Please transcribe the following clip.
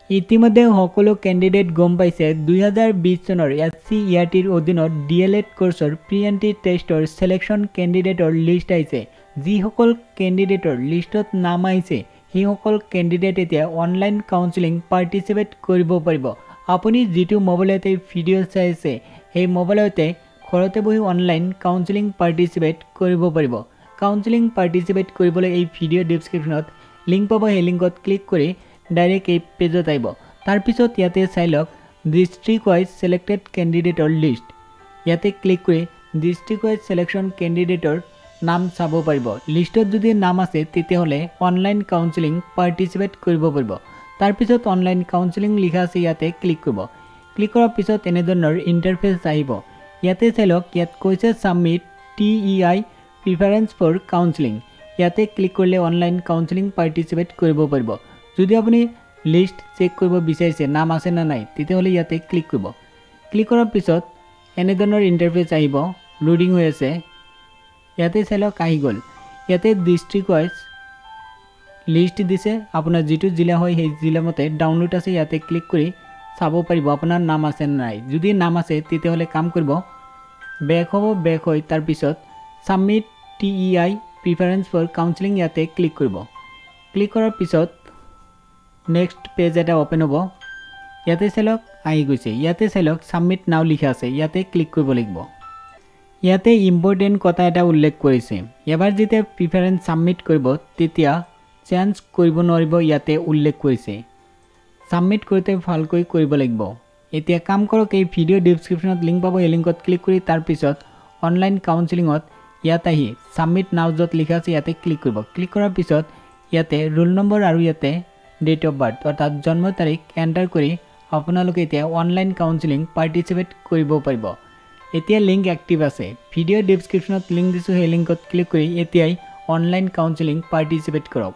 ইতিমধ্যে সকলো কেণ্ডিডেট গম পাইছে 2020 চনৰ SCERTৰ অধীনত DLED কোৰ্ছৰ প্ৰি এণ্ট্ৰি টেষ্টৰ সিলেকশ্যন কেণ্ডিডেটৰ লিষ্ট আহিছে। যিসকল কেণ্ডিডেটৰ লিষ্টত নাম আহিছে সেইসকল কেণ্ডিডেট এতিয়া অনলাইন কাউন্সেলিং পাৰ্টিচিপেট কৰিব পাৰিব। আপুনি যিটো মোবাইলতে ভিডিঅ' চাই আছে সেই মোবাইলতে ঘৰতে বহি অনলাইন কাউন্সেলিং পাৰ্টিচিপেট কৰিব পাৰিব। কাউন্সেলিং পাৰ্টিচিপেট কৰিবলৈ এই ভিডিঅ' ডেছক্ৰিপশ্যনত লিংক পাব, সেই লিংকত ক্লিক কৰি ডাইৰেক্ট এই পেজত আহিব। তাৰ পিছত ইয়াতে চাই লওক ডিষ্ট্ৰিক্ট ৱাইজ সিলেক্টেড কেণ্ডিডেটৰ লিষ্ট। ইয়াতে ক্লিক কৰি ডিষ্ট্ৰিক্ট ৱাইজ সিলেকশ্যন কেণ্ডিডেটৰ নাম চাব পাৰিব। লিষ্টত যদি নাম আছে তেতিয়াহ'লে অনলাইন কাউন্সেলিং পাৰ্টিচিপেট কৰিব পাৰিব। তাৰ পিছত অনলাইন কাউন্সেলিং লিখা আছে, ইয়াতে ক্লিক কৰিব। ক্লিক কৰাৰ পিছত এনেধৰণৰ ইণ্টাৰফেচ আহিব। ইয়াতে চাই লওক ইয়াত কৈছে submit TEI preference for counselling. ইয়াতে ক্লিক কৰিলে অনলাইন কাউন্সেলিং পাৰ্টিচিপেট কৰিব পাৰিব। যদি আপুনি লিষ্ট চেক কৰিব বিচাৰিছে নাম আছে না নাই তেতিয়াহ'লে ইয়াতে ক্লিক কৰিব। ক্লিক কৰাৰ পিছত এনেধৰণৰ ইণ্টাৰফেচ আহিব, লোডিং হৈ আছে। ইয়াতে চাই লওক আহি গ'ল। ইয়াতে ডিষ্ট্ৰিক্ট ৱাইজ লিষ্ট দিছে, আপোনাৰ যিটো জিলা হয় সেই জিলা মতে ডাউনলোড আছে। ইয়াতে ক্লিক কৰি চাব পাৰিব আপোনাৰ নাম আছে নে নাই। যদি নাম আছে তেতিয়াহ'লে কাম কৰিব, বেক হ'ব। বেক হৈ তাৰপিছত submit TEI preference for counselling ইয়াতে ক্লিক কৰিব। ক্লিক কৰাৰ পিছত নেক্সট পেজ এটা ওপেন হ'ব। ইয়াতে চাই লওক আহি গৈছে। ইয়াতে চাই লওক সাবমিট নাও লিখা আছে, ইয়াতে ক্লিক কৰিব লাগিব। ইয়াতে ইম্পৰ্টেণ্ট কথা এটা উল্লেখ কৰিছে, এবাৰ যেতিয়া প্ৰিফাৰেন্স সাবমিট কৰিব তেতিয়া চেঞ্জ কৰিব নোৱাৰিব। ইয়াতে উল্লেখ কৰিছে সাবমিট কৰোঁতে ভালকৈ কৰিব লাগিব। এতিয়া কাম কৰক, এই ভিডিঅ' ডেছক্ৰিপশ্যনত লিংক পাব, এই লিংকত ক্লিক কৰি তাৰপিছত অনলাইন কাউন্সেলিঙত ইয়াত আহি সাবমিট নাও য'ত লিখা আছে ইয়াতে ক্লিক কৰিব। ক্লিক কৰাৰ পিছত ইয়াতে ৰোল নম্বৰ আৰু ইয়াতে ডেট অফ বাৰ্থ অৰ্থাৎ জন্ম তাৰিখ এণ্টাৰ কৰি আপোনালোকে এতিয়া অনলাইন কাউন্সেলিং পাৰ্টিচিপেট কৰিব পাৰিব। এতিয়া লিংক এক্টিভ আছে, ভিডিঅ' ডেছক্ৰিপশ্যনত লিংক দিছোঁ, সেই লিংকত ক্লিক কৰি এতিয়াই অনলাইন কাউন্সেলিং পাৰ্টিচিপেট কৰক।